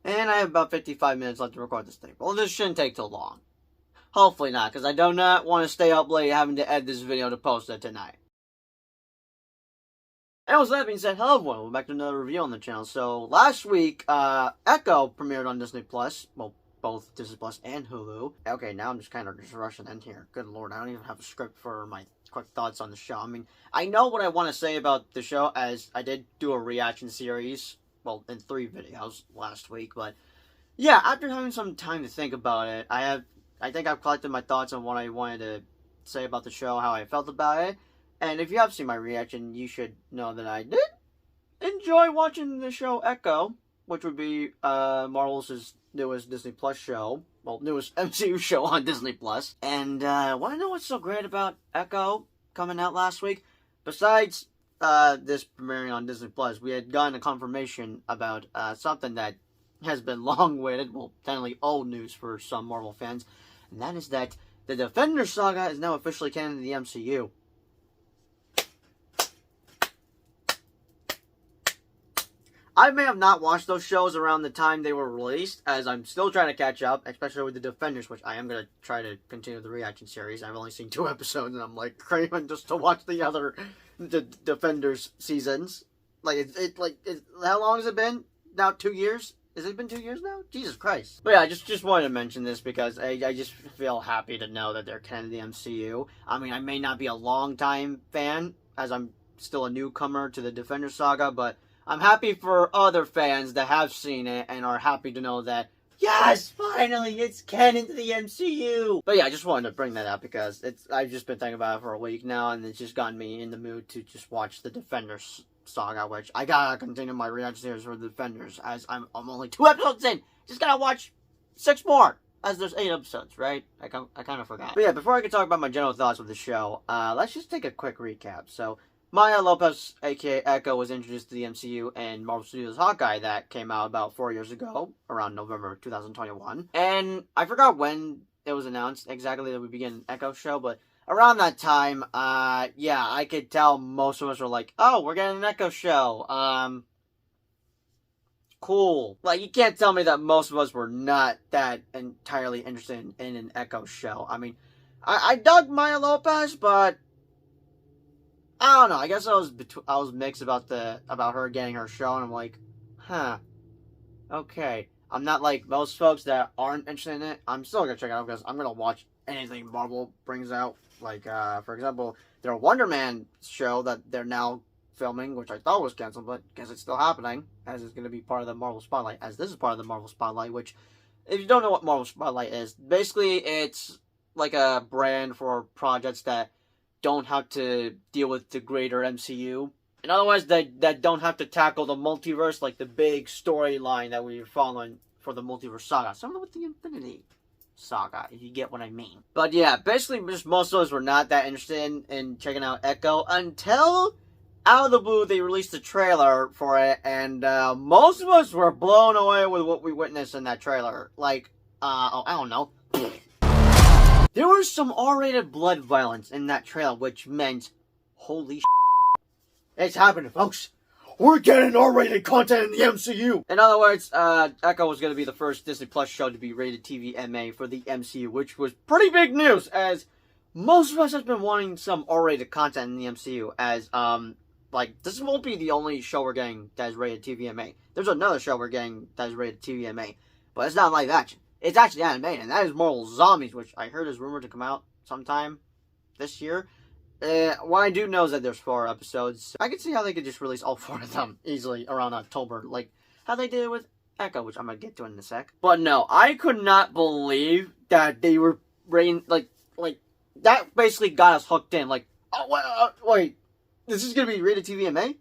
And I have about 55 minutes left to record this thing. Well, this shouldn't take too long. Hopefully not, because I do not want to stay up late having to edit this video to post it tonight. And with that being said, hello everyone, welcome back to another review on the channel. So, last week, Echo premiered on Disney+. Well, both Disney Plus and Hulu. Okay, now I'm just kind of rushing in here. Good lord, I don't even have a script for my quick thoughts on the show. I mean, I know what I want to say about the show, as I did do a reaction series, well, in 3 videos last week, but yeah, after having some time to think about it, I think I've collected my thoughts on what I wanted to say about the show, how I felt about it. And if you have seen my reaction, you should know that I did enjoy watching the show Echo, which would be Marvel's newest Disney Plus show. Well, newest MCU show on Disney Plus. And want to know what's so great about Echo coming out last week? Besides this premiering on Disney Plus, we had gotten a confirmation about something that has been long-awaited, well, technically old news for some Marvel fans, and that is that the Defenders saga is now officially canon in the MCU. I may have not watched those shows around the time they were released, as I'm still trying to catch up, especially with the Defenders, which I am going to try to continue the reaction series. I've only seen 2 episodes, and I'm like craving just to watch the Defenders seasons. Like, how long has it been? Now 2 years? Has it been 2 years now? Jesus Christ. But yeah, I just wanted to mention this because I just feel happy to know that they're canon of the MCU. I mean, I may not be a long-time fan, as I'm still a newcomer to the Defenders saga, but I'm happy for other fans that have seen it and are happy to know that, yes, finally, it's canon to the MCU. But yeah, I just wanted to bring that up because I've just been thinking about it for a week now, and it's just gotten me in the mood to just watch the Defenders saga, which I gotta continue my reaction series for the Defenders, as I'm only 2 episodes in. Just gotta watch 6 more, as there's 8 episodes, right? I kind of forgot. But yeah, before I can talk about my general thoughts of the show, let's just take a quick recap. So, Maya Lopez, aka Echo, was introduced to the MCU in Marvel Studios' Hawkeye that came out about 4 years ago, around November 2021. And I forgot when it was announced exactly that we begin an Echo show, but around that time, yeah, I could tell most of us were like, oh, we're getting an Echo show. Cool. Like, you can't tell me that most of us were not that entirely interested in an Echo show. I mean, I dug Maya Lopez, but I don't know. I guess I was mixed about her getting her show, and I'm like, huh, okay. I'm not like most folks that aren't interested in it. I'm still gonna check it out because I'm gonna watch anything Marvel brings out. Like, for example, their Wonder Man show that they're now filming, which I thought was canceled, but I guess it's still happening, as it's gonna be part of the Marvel Spotlight. As this is part of the Marvel Spotlight, which, if you don't know what Marvel Spotlight is, basically it's like a brand for projects that don't have to deal with the greater MCU. In other words, that don't have to tackle the multiverse, like the big storyline that we're following for the multiverse saga. Something with the Infinity Saga, if you get what I mean. But yeah, basically, just most of us were not that interested in checking out Echo until, out of the blue, they released a trailer for it, and most of us were blown away with what we witnessed in that trailer. Like, I don't know. There was some R-rated blood violence in that trailer, which meant, holy shit, it's happening, folks. We're getting R-rated content in the MCU. In other words, Echo was going to be the first Disney Plus show to be rated TV MA for the MCU, which was pretty big news, as most of us have been wanting some R-rated content in the MCU, as, like, this won't be the only show we're getting that is rated TV MA. There's another show we're getting that is rated TV MA, but it's not live action. It's actually animated, and that is Marvel Zombies, which I heard is rumored to come out sometime this year. What I do know is that there's 4 episodes. I can see how they could just release all 4 of them easily around October, like how they did it with Echo, which I'm gonna get to in a sec. But no, I could not believe that they were rating, like, that basically got us hooked in. Like, oh, wait, this is gonna be rated TV MA?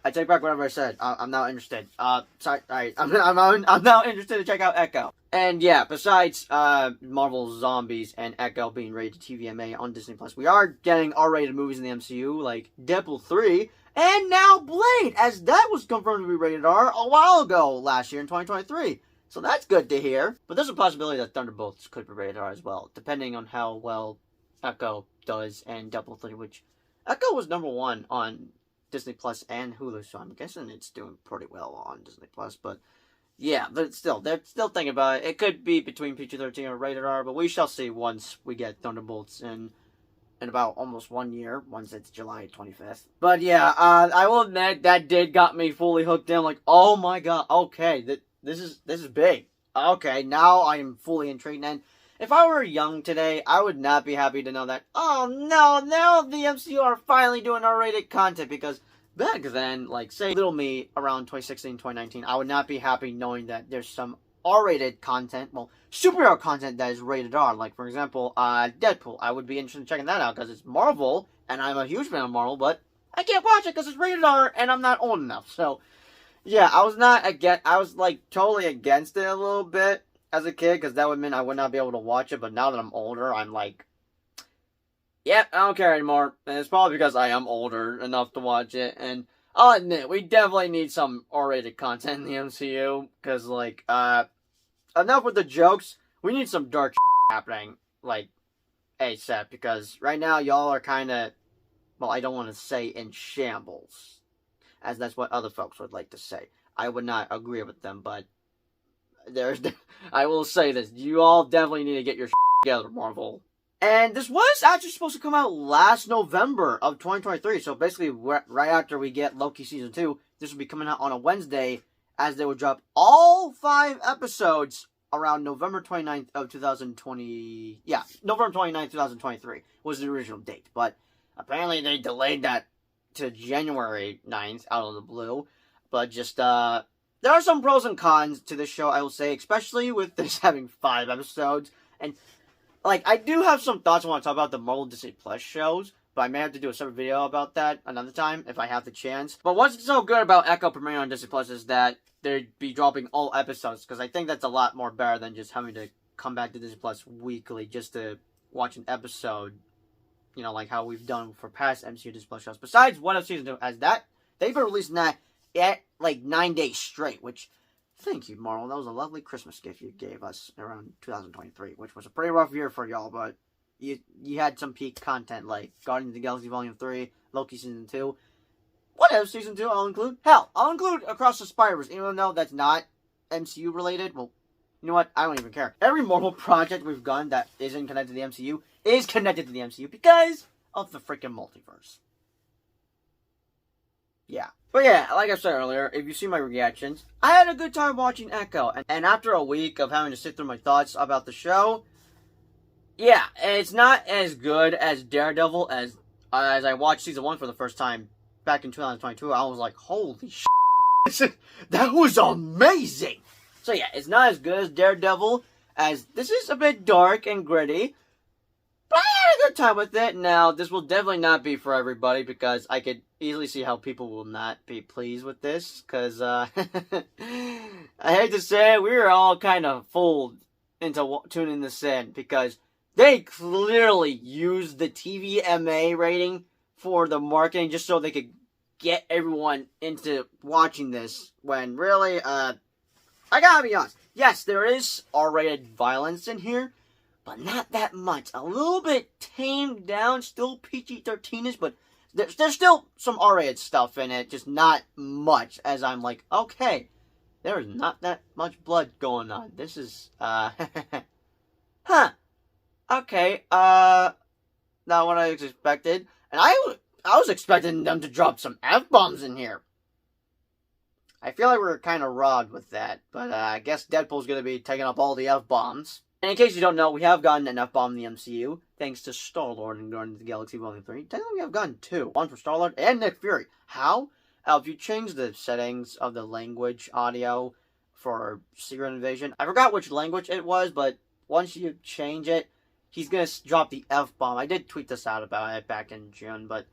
I take back whatever I said. I'm now interested. Sorry, alright, I'm now interested to check out Echo. And yeah, besides Marvel Zombies and Echo being rated TVMA on Disney Plus, we are getting R-rated movies in the MCU, like Deadpool 3, and now Blade, as that was confirmed to be rated R a while ago, last year in 2023. So that's good to hear. But there's a possibility that Thunderbolts could be rated R as well, depending on how well Echo does and Deadpool 3, which Echo was #1 on Disney Plus and Hulu, so I'm guessing it's doing pretty well on Disney Plus. But yeah, but still, they're still thinking about it. It could be between PG-13 or rated R, but we shall see once we get Thunderbolts in about almost 1 year, once it's July 25th. But yeah, I will admit that did got me fully hooked in. Like, oh my god, okay, this is big. Okay, now I am fully intrigued. And if I were young today, I would not be happy to know that. Oh no, now the MCU are finally doing R-rated content, because back then, like, say little me around 2016, 2019, I would not be happy knowing that there's some R-rated content, well, superhero content that is rated R. Like, for example, Deadpool. I would be interested in checking that out because it's Marvel, and I'm a huge fan of Marvel, but I can't watch it because it's rated R, and I'm not old enough. So, yeah, I was, like, totally against it a little bit as a kid, because that would mean I would not be able to watch it, but now that I'm older, I'm like, yeah, I don't care anymore. And it's probably because I am older enough to watch it, and I'll admit, we definitely need some R-rated content in the MCU, because, like, enough with the jokes. We need some dark happening, like, ASAP, because right now y'all are kind of, well, I don't want to say in shambles, as that's what other folks would like to say. I would not agree with them, but I will say this: you all definitely need to get your together, Marvel. And this was actually supposed to come out last November of 2023, so basically right after we get Loki Season 2, this will be coming out on a Wednesday, as they would drop all 5 episodes around November 29th of 2020. Yeah, November 29th, 2023 was the original date. But apparently they delayed that to January 9th out of the blue. But just, there are some pros and cons to this show, I will say, especially with this having 5 episodes. And, like, I do have some thoughts I want to talk about the Marvel Disney Plus shows, but I may have to do a separate video about that another time if I have the chance. But what's so good about Echo premiering on Disney Plus is that they'd be dropping all episodes, because I think that's a lot more better than just having to come back to Disney Plus weekly just to watch an episode, you know, like how we've done for past MCU Disney Plus shows. Besides What If Season 2, as that, they've been releasing that at, like, 9 days straight, which, thank you, Marvel. That was a lovely Christmas gift you gave us around 2023, which was a pretty rough year for y'all, but you had some peak content, like Guardians of the Galaxy Volume 3, Loki Season 2, What If Season 2, I'll include. Hell, I'll include Across the Spider-Verse, even though that's not MCU related. Well, you know what? I don't even care. Every Marvel project we've done that isn't connected to the MCU is connected to the MCU because of the freaking multiverse. Yeah. But yeah, like I said earlier, if you see my reactions, I had a good time watching Echo. And after a week of having to sit through my thoughts about the show, yeah, it's not as good as Daredevil as I watched Season 1 for the first time back in 2022. I was like, holy shit, that was amazing! So yeah, it's not as good as Daredevil, as this is a bit dark and gritty, but I had a good time with it. Now, this will definitely not be for everybody, because I could easily see how people will not be pleased with this, because, I hate to say it, we were all kind of fooled into tuning this in, because they clearly used the TVMA rating for the marketing just so they could get everyone into watching this, when really, I gotta be honest, yes, there is R-rated violence in here, but not that much. A little bit tamed down, still PG-13ish, but there's still some R-rated stuff in it, just not much, as I'm like, okay, there's not that much blood going on. This is, huh. Okay, not what I expected. And I was expecting them to drop some F-bombs in here. I feel like we were kind of robbed with that, but I guess Deadpool's going to be taking up all the F-bombs. And in case you don't know, we have gotten an F-bomb in the MCU, thanks to Star-Lord and Guardians of the Galaxy Volume 3. Technically, we have gotten 2. One for Star-Lord and Nick Fury. How? If you change the settings of the language audio for Secret Invasion, I forgot which language it was, but once you change it, he's going to drop the F-bomb. I did tweet this out about it back in June, but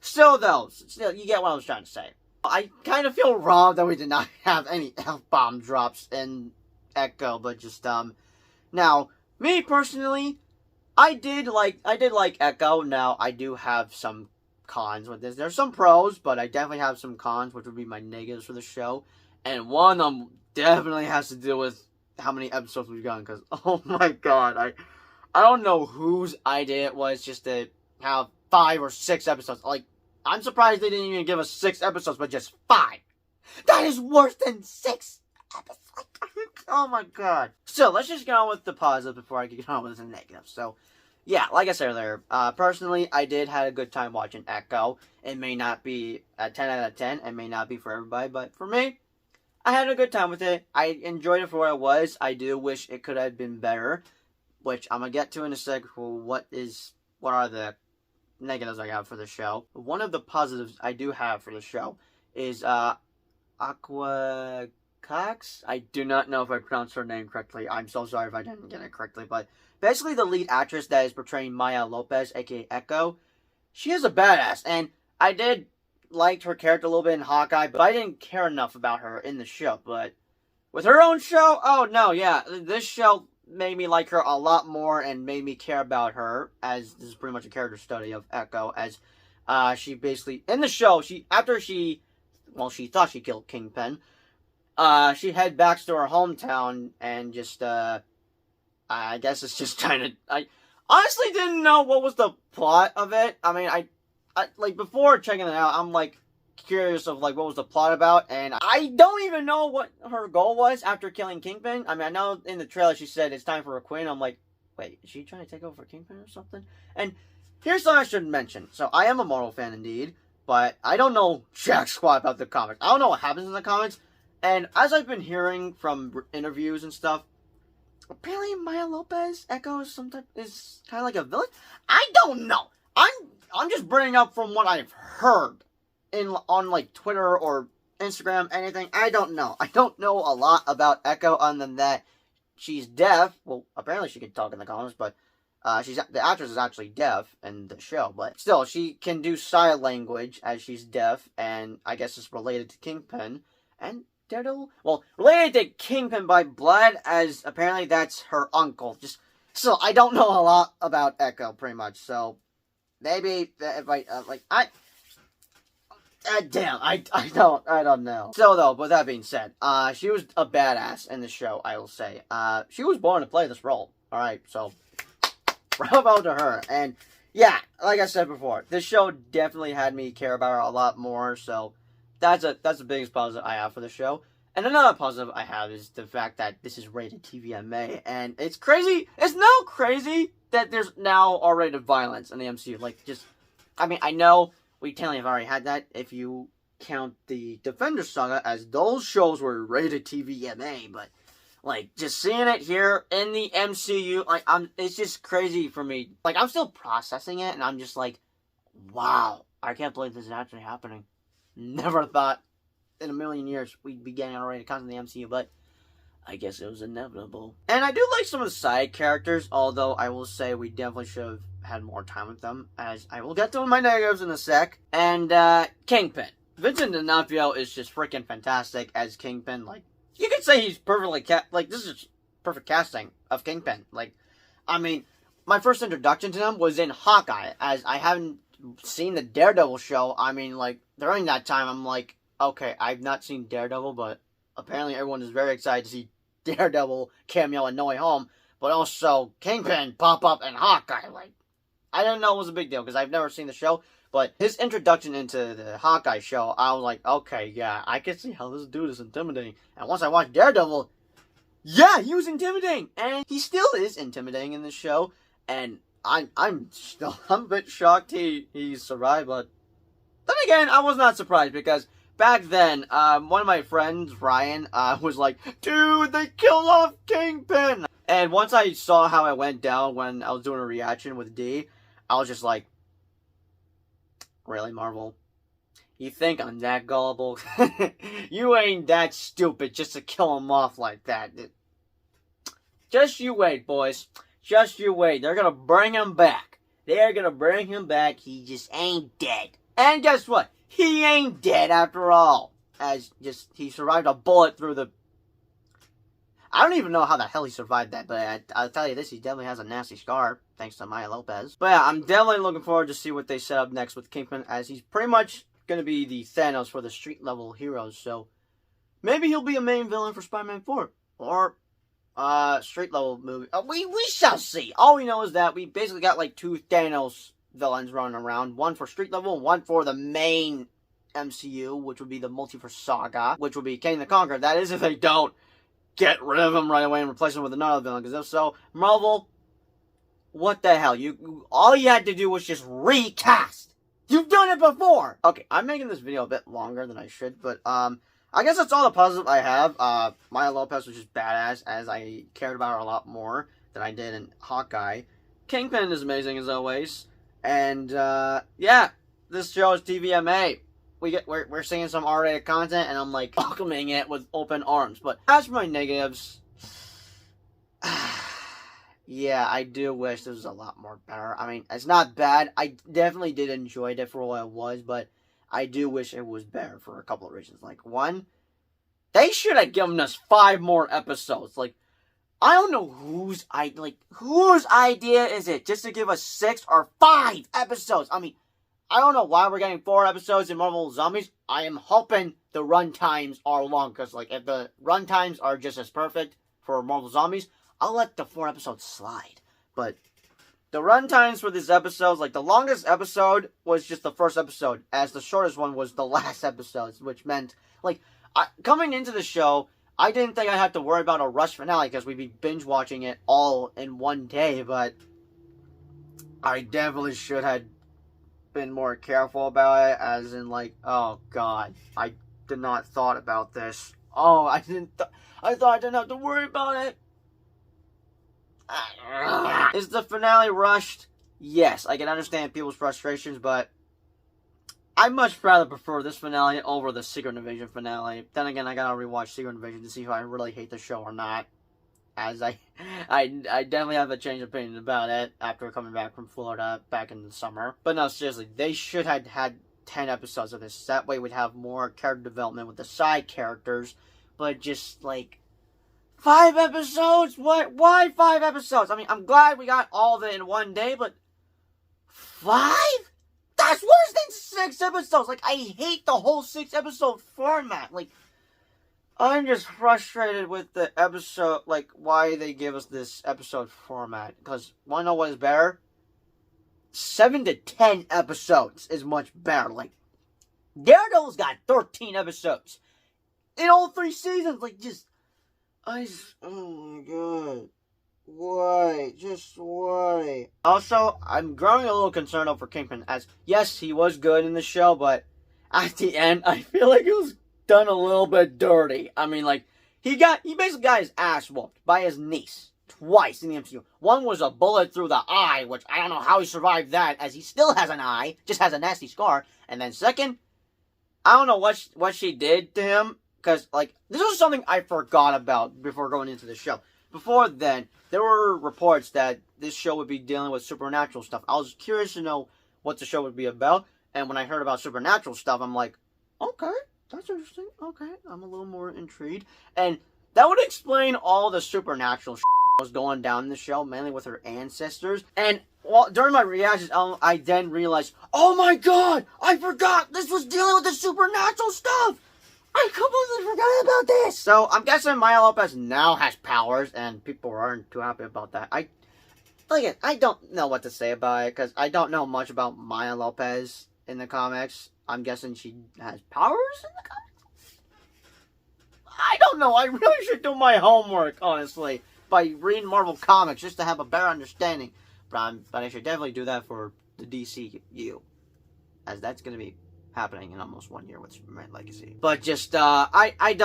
still, though, you get what I was trying to say. I kind of feel wrong that we did not have any F-bomb drops in Echo, but just, now, me personally, I did like Echo. Now, I do have some cons with this. There's some pros, but I definitely have some cons, which would be my negatives for the show. And one of them definitely has to do with how many episodes we've gotten, because, oh my god, I don't know whose idea it was just to have 5 or 6 episodes. Like, I'm surprised they didn't even give us 6 episodes, but just 5. That is worse than 6 Oh my god. So, let's just get on with the positive before I get on with the negative. So, yeah, like I said earlier, personally, I did have a good time watching Echo. It may not be a 10 out of 10. It may not be for everybody, but for me, I had a good time with it. I enjoyed it for what it was. I do wish it could have been better, which I'm going to get to in a sec. What are the negatives I got for the show? One of the positives I do have for the show is Aqua Cox. I do not know if I pronounced her name correctly. I'm so sorry if I didn't get it correctly, but basically the lead actress that is portraying Maya Lopez, aka Echo, she is a badass, and I did like her character a little bit in Hawkeye, but I didn't care enough about her in the show. But with her own show, oh no, yeah, this show made me like her a lot more and made me care about her, as this is pretty much a character study of Echo, as she basically, in the show, she thought she killed Kingpin, she head back to her hometown and just, I guess it's just I honestly didn't know what was the plot of it. I mean, I like, before checking it out, I'm, like, curious of, like, what was the plot about, and I don't even know what her goal was after killing Kingpin. I mean, I know in the trailer she said it's time for a queen. I'm like, wait, is she trying to take over Kingpin or something? And here's something I should mention. So, I am a Marvel fan indeed, but I don't know jack squat about the comics. I don't know what happens in the comics, and as I've been hearing from interviews and stuff, apparently Maya Lopez, Echo, is kind of like a villain? I don't know. I'm just bringing up from what I've heard on like Twitter or Instagram, anything. I don't know. I don't know a lot about Echo other than that she's deaf. Well, apparently she can talk in the comics, but the actress is actually deaf in the show. But still, she can do sign language as she's deaf, and I guess it's related to Kingpin and Daredevil. Well, related to Kingpin by blood, as apparently that's her uncle. So I don't know a lot about Echo, pretty much. So maybe if I don't know. So though, with that being said, she was a badass in the show, I will say. She was born to play this role. Alright, so bravo to her. And yeah, like I said before, this show definitely had me care about her a lot more, so that's the biggest positive I have for the show. And another positive I have is the fact that this is rated TVMA, and it's crazy. It's now crazy that there's now R-rated violence in the MCU. Like, I mean, I know we technically have already had that if you count the Defender Saga, as those shows were rated TVMA, but like, just seeing it here in the MCU, like, it's just crazy for me. Like, I'm still processing it, and I'm just like, wow, I can't believe this is actually happening. Never thought in a million years we'd be getting R-rated content in the MCU, but I guess it was inevitable. And I do like some of the side characters, although I will say we definitely should have had more time with them, as I will get to my negatives in a sec. And Kingpin. Vincent D'Onofrio is just freaking fantastic as Kingpin. Like, you could say he's perfectly this is perfect casting of Kingpin. Like, I mean, my first introduction to him was in Hawkeye, as I haven't seen the Daredevil show. I mean, like, during that time, I'm like, okay, I've not seen Daredevil, but apparently everyone is very excited to see Daredevil cameo in No Way Home, but also Kingpin pop up in Hawkeye. Like, I didn't know it was a big deal, because I've never seen the show, but his introduction into the Hawkeye show, I was like, okay, yeah, I can see how this dude is intimidating. And once I watched Daredevil, yeah, he was intimidating, and he still is intimidating in this show, and I'm a bit shocked he survived, but then again, I was not surprised, because back then, one of my friends, Ryan, was like, dude, they killed off Kingpin! And once I saw how it went down when I was doing a reaction with D, I was just like, really, Marvel? You think I'm that gullible? You ain't that stupid just to kill him off like that. Just you wait, boys. Just you wait. They're gonna bring him back. They're gonna bring him back. He just ain't dead. And guess what? He ain't dead after all. He survived a bullet through the... I don't even know how the hell he survived that, but I'll tell you this, he definitely has a nasty scar, thanks to Maya Lopez. But yeah, I'm definitely looking forward to see what they set up next with Kingpin, as he's pretty much going to be the Thanos for the street-level heroes, so maybe he'll be a main villain for Spider-Man 4, or street-level movie. We shall see. All we know is that we basically got like two Thanos villains running around, one for street level and one for the main MCU, which would be the Multiverse Saga, which would be Kang the Conqueror. That is if they don't get rid of him right away and replace him with another villain. Because if so, Marvel, what the hell? All you had to do was just recast. You've done it before! Okay, I'm making this video a bit longer than I should, but, I guess that's all the positive I have. Maya Lopez was just badass, as I cared about her a lot more than I did in Hawkeye. Kingpin is amazing as always. And, yeah, this show is TVMA. We're seeing some R-rated content, and I'm, like, welcoming it with open arms. But as for my negatives, yeah, I do wish this was a lot more better. I mean, it's not bad. I definitely did enjoy it for what it was, but I do wish it was better for a couple of reasons. Like, one, they should have given us 5 more episodes. Like, I don't know whose idea is it just to give us 6 or 5 episodes? I mean, I don't know why we're getting 4 episodes in Marvel Zombies. I am hoping the run times are long, because, like, if the run times are just as perfect for Marvel Zombies, I'll let the 4 episodes slide. But the run times for these episodes, like, the longest episode was just the first episode, as the shortest one was the last episode, which meant, like, coming into the show, I didn't think I'd have to worry about a rush finale, because we'd be binge-watching it all in one day, but I definitely should have been more careful about it, as in, like, oh, God, I did not thought about this. Oh, I thought I didn't have to worry about it. Is the finale rushed? Yes, I can understand people's frustrations, but I much rather prefer this finale over the Secret Invasion finale. Then again, I gotta rewatch Secret Invasion to see if I really hate the show or not. As I definitely have a change of opinion about it after coming back from Florida back in the summer. But no, seriously, they should have had 10 episodes of this. That way we'd have more character development with the side characters. But just, like, 5 episodes? What? Why 5 episodes? I mean, I'm glad we got all of it in one day, but 5? That's worse than 6 episodes. Like, I hate the whole 6-episode format. Like, I'm just frustrated with the episode, like, why they give us this episode format. Because, wanna know what is better? 7 to 10 episodes is much better. Like, Daredevil's got 13 episodes in all 3 seasons. Like, oh my god. Why? Just why? Also, I'm growing a little concerned over Kingpin, as, yes, he was good in the show, but at the end, I feel like it was done a little bit dirty. I mean, like, he basically got his ass whooped by his niece twice in the MCU. One was a bullet through the eye, which I don't know how he survived that, as he still has an eye, just has a nasty scar. And then second, I don't know what she did to him, because, like, this was something I forgot about before going into the show. Before then, there were reports that this show would be dealing with supernatural stuff. I was curious to know what the show would be about, and when I heard about supernatural stuff, I'm like, okay, that's interesting. Okay, I'm a little more intrigued. And that would explain all the supernatural shit that was going down in the show, mainly with her ancestors. And during my reactions, I then realized, oh my god, I forgot this was dealing with the supernatural stuff. I completely forgot about this. So I'm guessing Maya Lopez now has powers, and people aren't too happy about that. I don't know what to say about it, because I don't know much about Maya Lopez in the comics. I'm guessing she has powers in the comics? I don't know. I really should do my homework, honestly, by reading Marvel Comics, just to have a better understanding. But I should definitely do that for the DCU, as that's going to be happening in almost 1 year with Superman Legacy. But just, I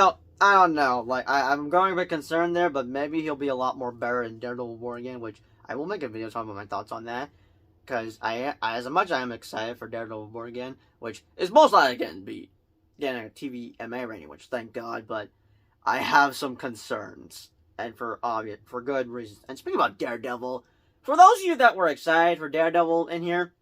don't know. Like, I'm growing a bit concerned there, but maybe he'll be a lot more better in Daredevil Born Again, which I will make a video talking about my thoughts on that. Because as much as I am excited for Daredevil Born Again, which is most likely going to be getting a TVMA rating, which thank God, but I have some concerns, and for good reasons. And speaking about Daredevil, for those of you that were excited for Daredevil in here,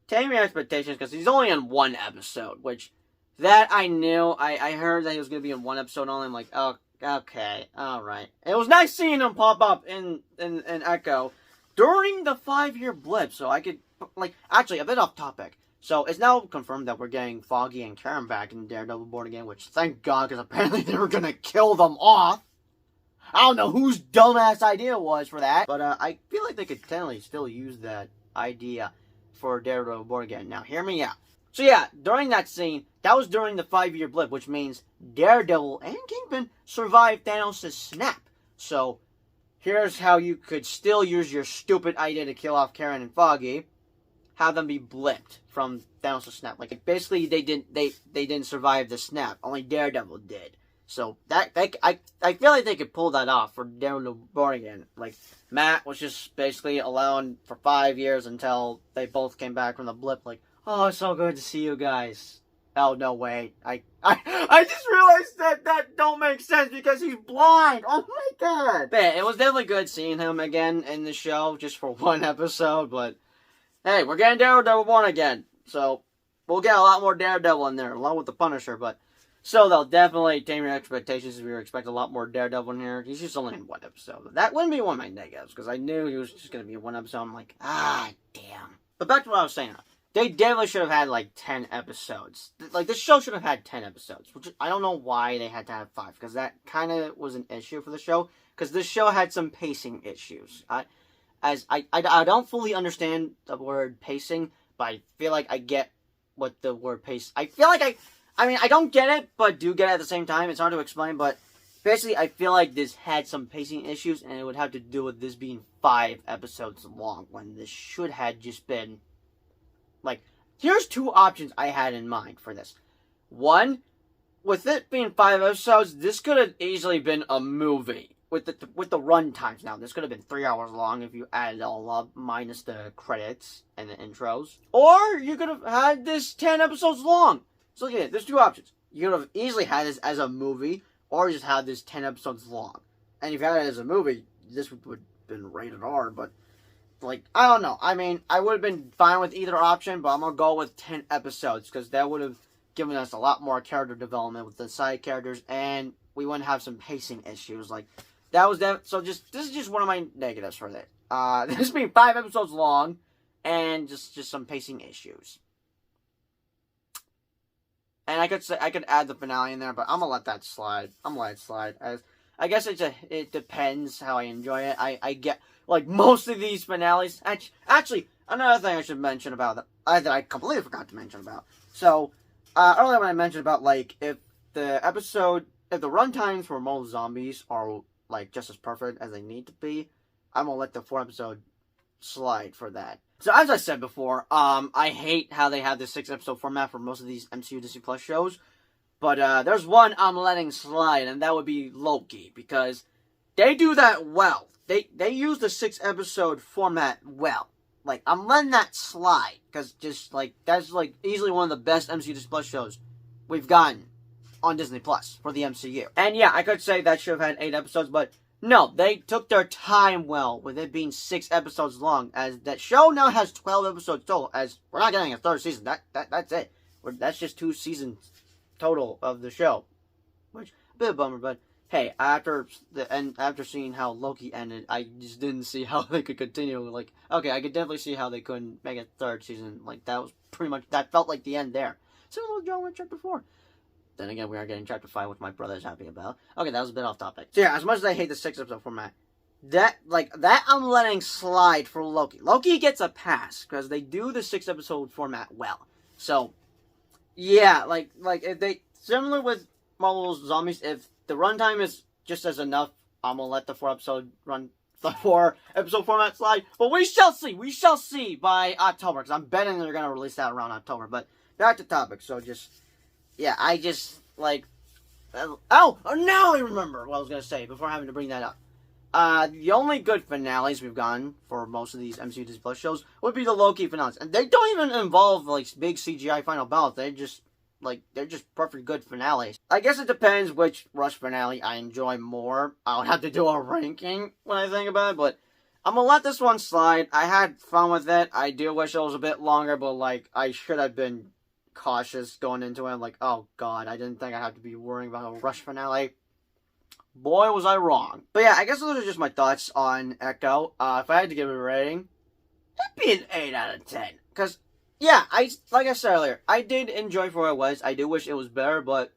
tame your expectations, because he's only in 1 episode, which, that I knew. I heard that he was going to be in 1 episode only. I'm like, oh, okay, alright. It was nice seeing him pop up in Echo during the 5-year blip, so I could, like, actually, a bit off topic. So, it's now confirmed that we're getting Foggy and Karen back in Daredevil Born Again, which, thank God, because apparently they were going to kill them off. I don't know whose dumbass idea it was for that, but I feel like they could technically still use that idea for Daredevil Born Again. Now, hear me out. So yeah, during that scene, that was during the 5-year blip, which means Daredevil and Kingpin survived Thanos' snap. So here's how you could still use your stupid idea to kill off Karen and Foggy. Have them be blipped from Thanos' snap. Like basically they didn't survive the snap. Only Daredevil did. So I feel like they could pull that off for Daredevil born again. Like Matt was just basically alone for 5 years until they both came back from the blip. Like, oh, it's so good to see you guys. Oh no, wait. I just realized that don't make sense because he's blind. Oh my god. But yeah, it was definitely good seeing him again in the show just for one episode. But hey, we're getting Daredevil born again, so we'll get a lot more Daredevil in there along with the Punisher. But so they'll definitely tame your expectations if you expect a lot more Daredevil in here. He's just only in one episode. That wouldn't be one of my negatives because I knew he was just gonna be in one episode. I'm like, damn. But back to what I was saying. They definitely should have had, like, 10 episodes. Like, this show should have had 10 episodes. Which, I don't know why they had to have 5. Because that kind of was an issue for the show. Because this show had some pacing issues. I don't fully understand the word pacing. But I feel like I get what the word pace... I feel like I don't get it, but do get it at the same time. It's hard to explain, but... Basically, I feel like this had some pacing issues. And it would have to do with this being 5 episodes long. When this should have just been... Like, here's 2 options I had in mind for this. One, with it being 5 episodes, this could have easily been a movie. With the run times now, this could have been 3 hours long if you add it all up, minus the credits and the intros. Or you could have had this 10 episodes long. So look at it, there's 2 options. You could have easily had this as a movie, or just had this 10 episodes long. And if you had it as a movie, this would have been rated R, but... Like, I don't know. I mean, I would have been fine with either option, but I'm going to go with 10 episodes, because that would have given us a lot more character development with the side characters, and we wouldn't have some pacing issues. Like, that was that. So, this is just one of my negatives for this. This being 5 episodes long, and just some pacing issues. And I could add the finale in there, but I'm going to let that slide. I'm going to let it slide. I guess it depends how I enjoy it. I get... Like, most of these finales... Actually, another thing I should mention about... that I completely forgot to mention about. So, earlier when I mentioned about, like, if the runtimes for most zombies are, like, just as perfect as they need to be, I'm gonna let the 4-episode slide for that. So, as I said before, I hate how they have the 6-episode format for most of these MCU Disney Plus shows. But, there's one I'm letting slide, and that would be Loki, because they do that well. They use the 6-episode format well. Like, I'm letting that slide. Because just, like, that's, like, easily one of the best MCU Disney Plus shows we've gotten on Disney Plus for the MCU. And yeah, I could say that should have had 8 episodes, but no, they took their time well with it being 6 episodes long. As that show now has 12 episodes total. As we're not getting a 3rd season. That's it. That's just 2 seasons total of the show. Which, a bit of a bummer, but... Hey, after seeing how Loki ended, I just didn't see how they could continue. Like, okay, I could definitely see how they couldn't make a 3rd season. Like, that was pretty much, that felt like the end there. Similar to John Wick Chapter 4. Then again, we are getting Chapter 5, which my brother's happy about. Okay, that was a bit off topic. So yeah, as much as I hate the 6-episode format, that I'm letting slide for Loki. Loki gets a pass, because they do the 6-episode format well. So, yeah, like, if they, similar with Marvel's Zombies, if the runtime is just as enough, I'm gonna let the 4-episode format slide. But we shall see. We shall see by October, because I'm betting they're gonna release that around October. But back to topic. So yeah, I just like. Oh, now I remember what I was gonna say before having to bring that up. The only good finales we've gotten for most of these MCU Disney Plus shows would be the Loki finales, and they don't even involve like big CGI final battles. They're just perfect good finales. I guess it depends which Rush finale I enjoy more. I'll have to do a ranking when I think about it, but I'm gonna let this one slide. I had fun with it. I do wish it was a bit longer, but like, I should have been cautious going into it. Like, oh god, I didn't think I had to be worrying about a Rush finale. Boy, was I wrong. But yeah, I guess those are just my thoughts on Echo. If I had to give it a rating, it'd be an 8 out of 10. Because yeah, like I said earlier, I did enjoy for what it was. I do wish it was better, but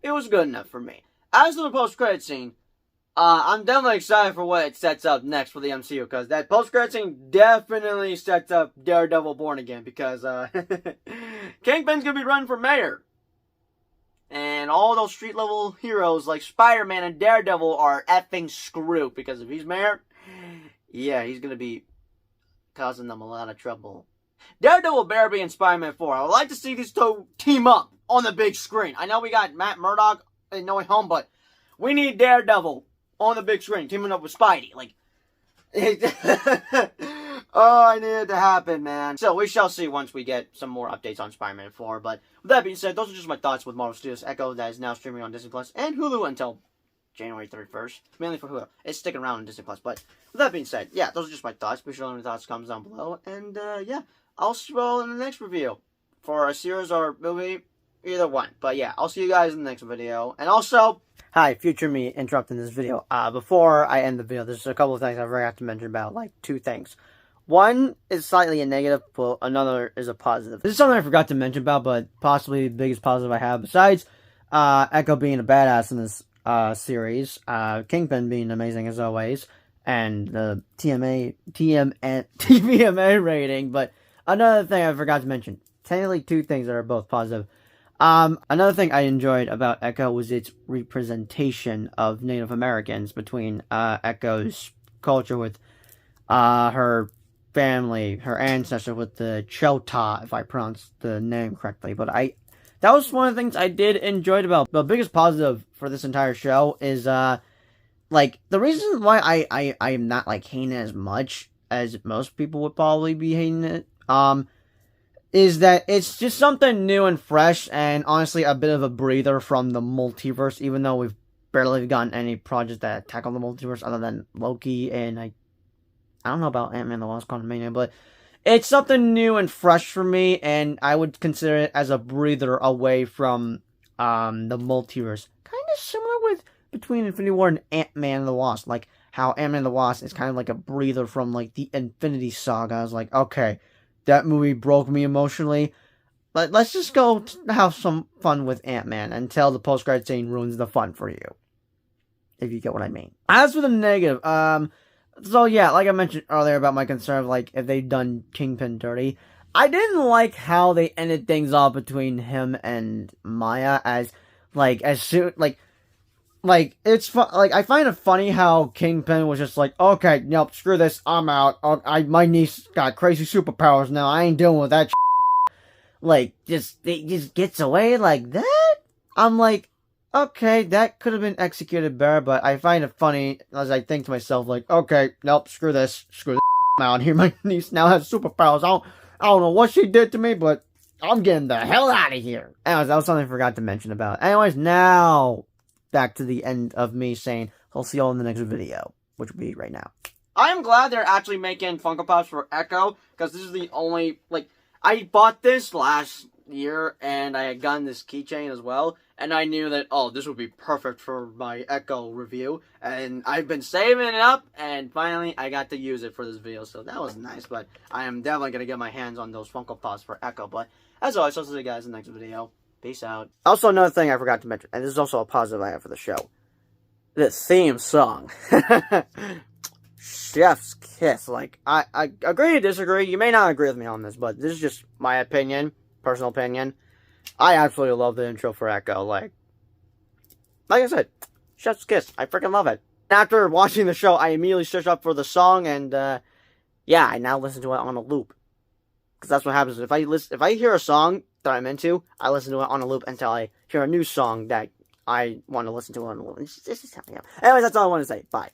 it was good enough for me. As for the post-credit scene, I'm definitely excited for what it sets up next for the MCU, because that post-credit scene definitely sets up Daredevil Born Again, because Kingpin's gonna be running for mayor. And all those street-level heroes like Spider-Man and Daredevil are effing screwed. Because if he's mayor, yeah, he's gonna be causing them a lot of trouble. Daredevil better be in Spider-Man 4. I would like to see these two team up on the big screen. I know we got Matt Murdock in No Way Home, but we need Daredevil on the big screen, teaming up with Spidey. Like, oh, I need it to happen, man. So, we shall see once we get some more updates on Spider-Man 4. But, with that being said, those are just my thoughts with Marvel Studios Echo that is now streaming on Disney Plus and Hulu until January 31st. Mainly for Hulu. It's sticking around on Disney Plus. But, with that being said, yeah, those are just my thoughts. Be sure to leave your thoughts, comments down below. And, yeah, I'll see you all in the next review. For a series or movie, either one. But, yeah, I'll see you guys in the next video. And also, hi, future me interrupting this video. Before I end the video, there's a couple of things I forgot to mention about, like, two things. One is slightly a negative, but another is a positive. This is something I forgot to mention about, but possibly the biggest positive I have, besides Echo being a badass in this series, Kingpin being amazing as always, and the TVMA rating. But another thing I forgot to mention, technically two things that are both positive. Another thing I enjoyed about Echo was its representation of Native Americans between Echo's culture with her family, her ancestor with the Chota, if I pronounce the name correctly. But that was one of the things I did enjoy about. The biggest positive for this entire show is, like, the reason why I am not, like, hating it as much as most people would probably be hating it, is that it's just something new and fresh, and honestly a bit of a breather from the multiverse, even though we've barely gotten any projects that tackle the multiverse other than Loki, and I don't know about Ant-Man the Wasp: Quantumania, but it's something new and fresh for me, and I would consider it as a breather away from the multiverse. Kind of similar with between Infinity War and Ant-Man and the Wasp, like how Ant-Man and the Wasp is kind of like a breather from like the Infinity Saga. I was like, okay, that movie broke me emotionally, but let's just go have some fun with Ant-Man until the post-credit scene ruins the fun for you, if you get what I mean. As for the negative, so yeah, like I mentioned earlier about my concern of, like, if they'd done Kingpin dirty, I didn't like how they ended things off between him and Maya, it's I find it funny how Kingpin was just like, okay, nope, screw this, I'm out, my niece got crazy superpowers now, I ain't dealing with that shit. Like, it just gets away like that? I'm like, okay, that could have been executed better, but I find it funny as I think to myself, like, okay, nope, screw this out here. My niece now has superpowers. I don't know what she did to me, but I'm getting the hell out of here. Anyways, that was something I forgot to mention about. Anyways, now, back to the end of me saying, I'll see you all in the next video, which will be right now. I'm glad they're actually making Funko Pops for Echo, because this is the only, like, I bought this last year, and I had gotten this keychain as well, and I knew that, oh, this would be perfect for my Echo review, and I've been saving it up, and finally I got to use it for this video, so that was nice. But I am definitely going to get my hands on those Funko Pops for Echo. But as always, I'll see you guys in the next video. Peace out. Also, another thing I forgot to mention, and this is also a positive I have for the show, the theme song. Chef's Kiss. Like, I agree to disagree. You may not agree with me on this, but this is just my opinion. Personal opinion. I absolutely love the intro for Echo. Like I said, Chef's Kiss. I freaking love it. After watching the show, I immediately searched up for the song, and yeah, I now listen to it on a loop. Because that's what happens. If I hear a song that I'm into, I listen to it on a loop until I hear a new song that I want to listen to on a loop. This is how, yeah. Anyways, that's all I want to say. Bye.